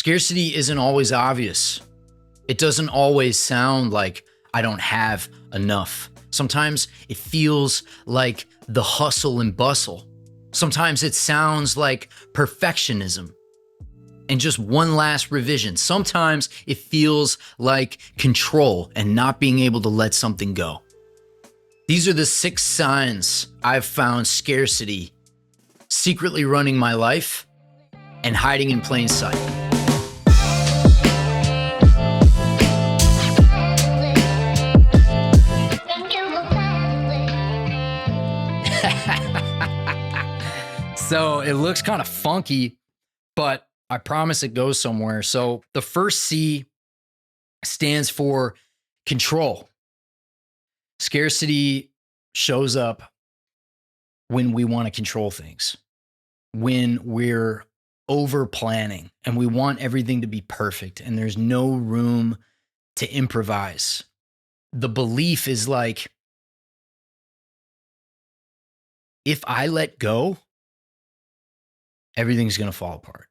Scarcity isn't always obvious. It doesn't always sound like I don't have enough. Sometimes it feels like the hustle and bustle. Sometimes it sounds like perfectionism and just one last revision. Sometimes it feels like control and not being able to let something go. These are the 6 signs I've found scarcity secretly running my life and hiding in plain sight. So it looks kind of funky, but I promise it goes somewhere. So the first C stands for control. Scarcity shows up when we want to control things, when we're over planning and we want everything to be perfect and there's no room to improvise. The belief is like, if I let go, everything's going to fall apart.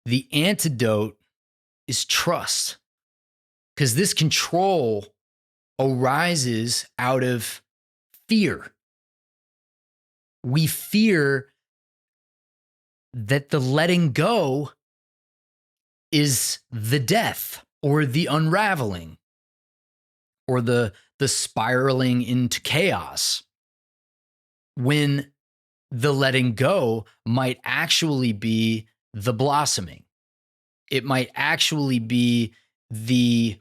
The antidote is trust, because this control arises out of fear. We fear that the letting go is the death or the unraveling or the spiraling into chaos, when the letting go might actually be the blossoming. It might actually be the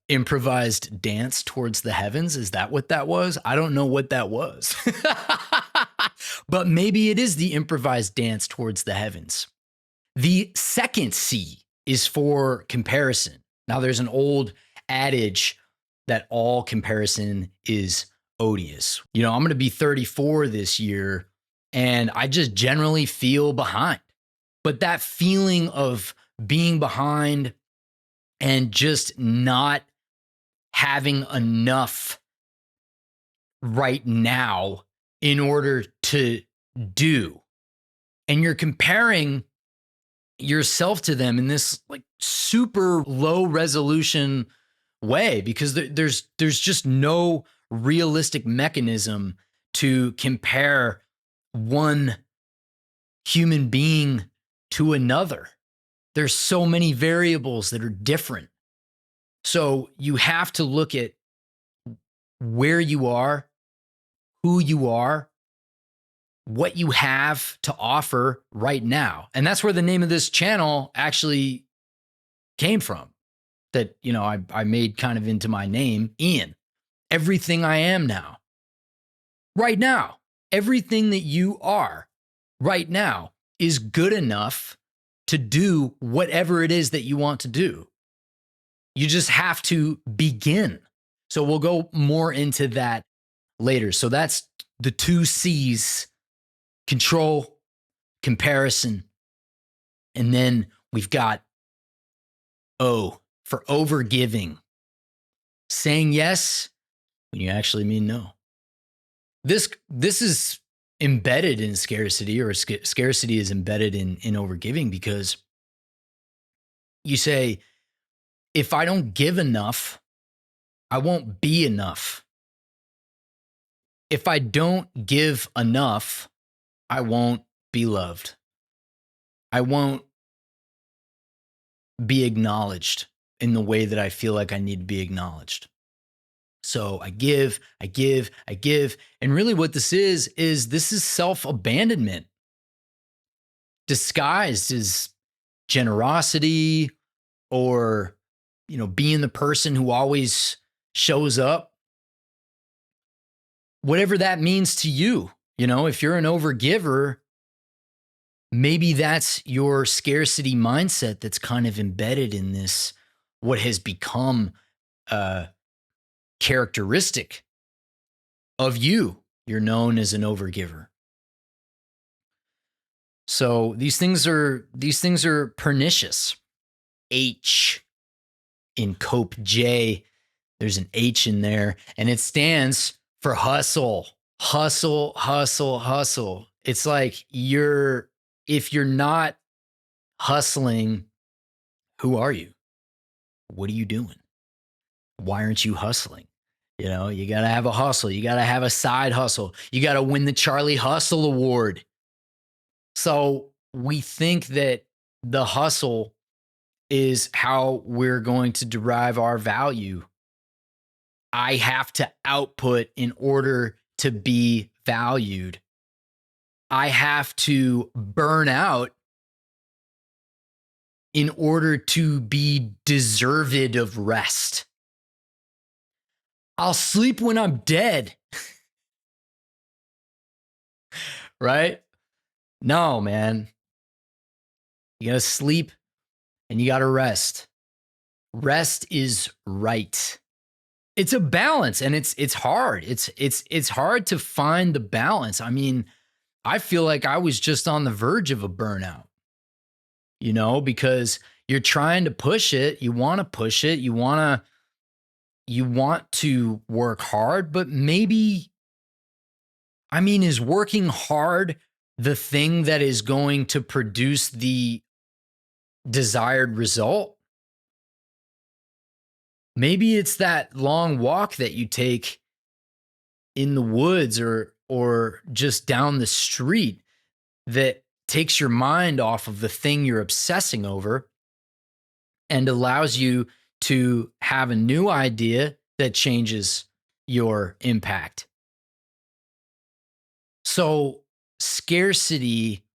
improvised dance towards the heavens. Is that what that was? I don't know what that was. But maybe it is the improvised dance towards the heavens. The second C is for comparison. Now, there's an old adage that all comparison is odious. You know, I'm going to be 34 this year, and I just generally feel behind. But that feeling of being behind and just not having enough right now in order to do, and you're comparing yourself to them in this like super low resolution way, because there's just no realistic mechanism to compare one human being to another. There's so many variables that are different. So you have to look at where you are, who you are, what you have to offer right now. And that's where the name of this channel actually came from. That, you know, I made kind of into my name, Eian. Everything I am now. Right now. Everything that you are right now is good enough to do whatever it is that you want to do. You just have to begin. So we'll go more into that later. So that's the 2 C's: control, comparison. And then we've got O for overgiving. Saying yes when you actually mean no. This is embedded in scarcity, or scarcity is embedded in overgiving, because you say, if I don't give enough, I won't be enough. If I don't give enough, I won't be loved. I won't be acknowledged in the way that I feel like I need to be acknowledged. So I give. And really what this is self-abandonment disguised as generosity, or, you know, being the person who always shows up. Whatever that means to you. You know, if you're an overgiver, maybe that's your scarcity mindset that's kind of embedded in this, what has become characteristic of you. You're known as an overgiver. So these things are pernicious. H in CCOHP-J, there's an H in there, and it stands for hustle, hustle, hustle, hustle. It's like if you're not hustling, who are you? What are you doing? Why aren't you hustling? You know, you got to have a hustle. You got to have a side hustle. You got to win the Charlie Hustle Award. So we think that the hustle is how we're going to derive our value. I have to output in order to be valued. I have to burn out in order to be deserved of rest. I'll sleep when I'm dead. Right? No, man. You gotta sleep and you gotta rest. Rest is right. It's a balance and it's hard. It's hard to find the balance. I mean, I feel like I was just on the verge of a burnout, because you're trying to push it, you want to push it, you want to work hard, but maybe is working hard the thing that is going to produce the desired result? Maybe it's that long walk that you take in the woods or just down the street that takes your mind off of the thing you're obsessing over and allows you to have a new idea that changes your impact. So scarcity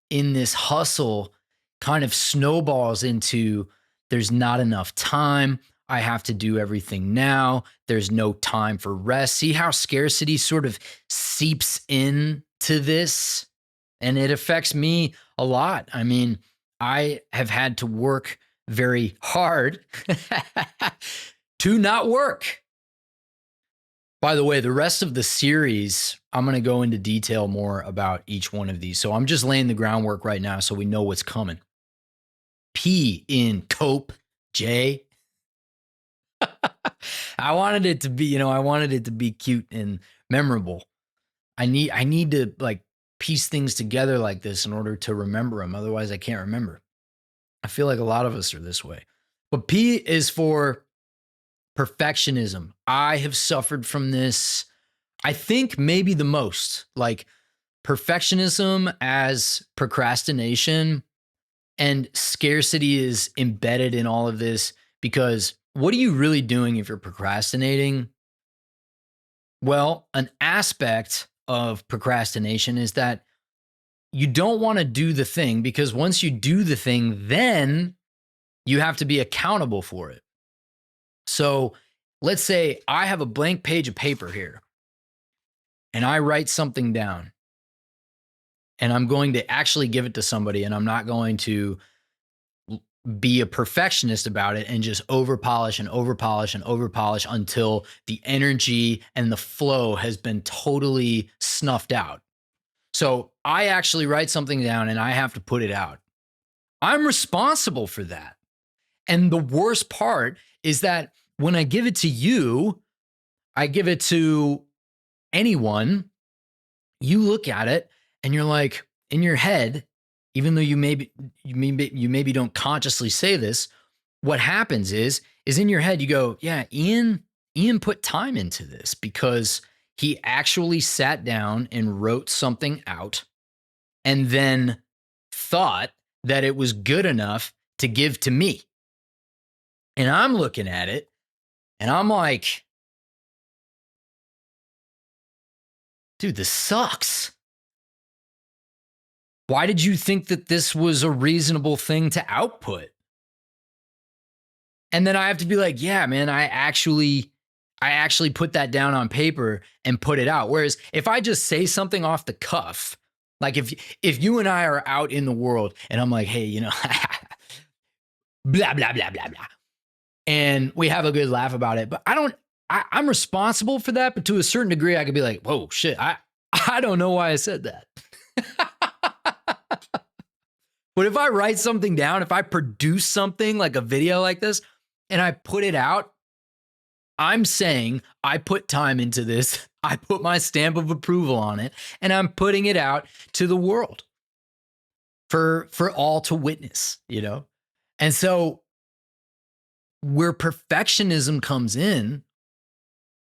in this hustle kind of snowballs into there's not enough time. I have to do everything now. There's no time for rest. See how scarcity sort of seeps in to this? And it affects me a lot. I mean, I have had to work very hard to not work. By the way, the rest of the series, I'm going to go into detail more about each one of these. So I'm just laying the groundwork right now so we know what's coming. P in COHP-J. I wanted it to be, cute and memorable. I need to like piece things together like this in order to remember them. Otherwise, I can't remember. I feel like a lot of us are this way. But P is for perfectionism. I have suffered from this, I think maybe the most. Like perfectionism as procrastination, and scarcity is embedded in all of this because what are you really doing if you're procrastinating? Well, an aspect of procrastination is that you don't want to do the thing because once you do the thing, then you have to be accountable for it. So let's say I have a blank page of paper here and I write something down and I'm going to actually give it to somebody and I'm not going to be a perfectionist about it and just over polish and over polish and over polish until the energy and the flow has been totally snuffed out. So I actually write something down and I have to put it out. I'm responsible for that. And the worst part is that when I give it to you, I give it to anyone, you look at it and you're like, in your head, even though you maybe don't consciously say this, what happens is in your head you go, yeah, Eian put time into this because he actually sat down and wrote something out and then thought that it was good enough to give to me. And I'm looking at it and I'm like, dude, this sucks. Why did you think that this was a reasonable thing to output? And then I have to be like, yeah, man, I actually put that down on paper and put it out. Whereas if I just say something off the cuff, like if you and I are out in the world and I'm like, hey, blah, blah, blah, blah, blah. And we have a good laugh about it, but I'm responsible for that. But to a certain degree, I could be like, whoa, shit, I don't know why I said that. But if I write something down, if I produce something like a video like this and I put it out, I'm saying I put time into this. I put my stamp of approval on it, and I'm putting it out to the world for all to witness, And so where perfectionism comes in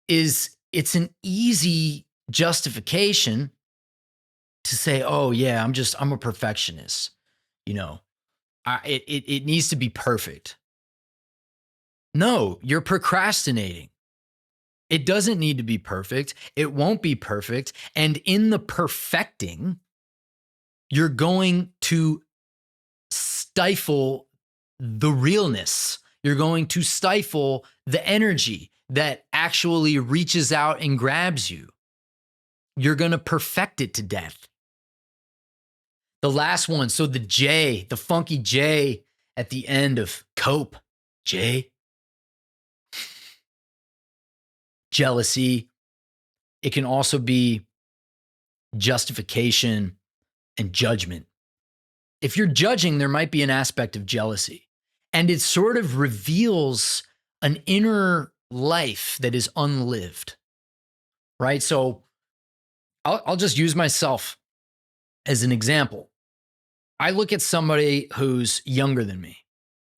is it's an easy justification to say, oh yeah, I'm a perfectionist. It needs to be perfect. No, you're procrastinating. It doesn't need to be perfect. It won't be perfect. And in the perfecting, you're going to stifle the realness. You're going to stifle the energy that actually reaches out and grabs you. You're going to perfect it to death. The last one, so the J, the funky J at the end of cope, J. Jealousy. It can also be justification and judgment. If you're judging, there might be an aspect of jealousy. And it sort of reveals an inner life that is unlived, right? So I'll just use myself as an example. I look at somebody who's younger than me,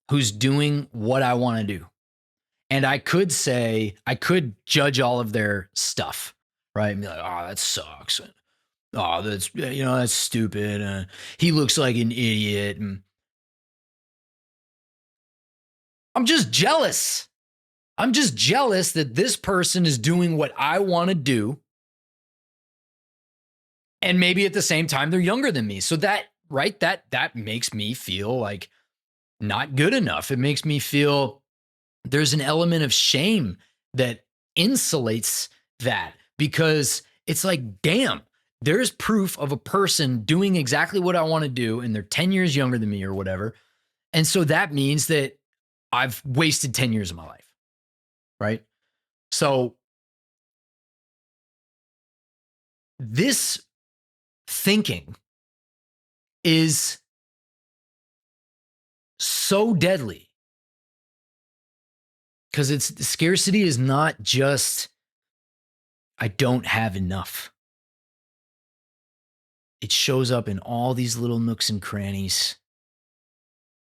who's doing what I want to do. And I could judge all of their stuff, right? And be like, oh, that sucks. Oh, that's stupid. He looks like an idiot. And I'm just jealous. I'm just jealous that this person is doing what I want to do. And maybe at the same time, they're younger than me. So that makes me feel like not good enough. It makes me feel there's an element of shame that insulates that, because it's like, damn, there's proof of a person doing exactly what I want to do, and they're 10 years younger than me or whatever. And so that means that I've wasted 10 years of my life, right? So this thinking is so deadly, because scarcity is not just, I don't have enough. It shows up in all these little nooks and crannies,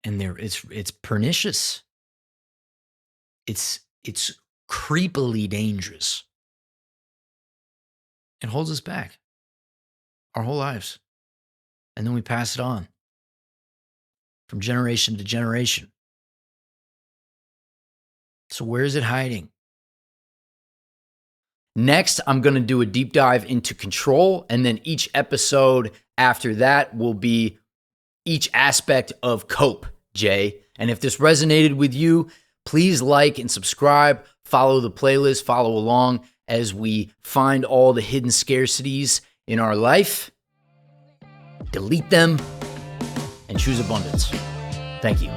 and it's pernicious. It's creepily dangerous. It holds us back our whole lives. And then we pass it on from generation to generation. So where is it hiding? Next, I'm going to do a deep dive into control, and then each episode after that will be each aspect of cope, Jay. And if this resonated with you, please like and subscribe, follow the playlist, follow along as we find all the hidden scarcities in our life, delete them, and choose abundance. Thank you.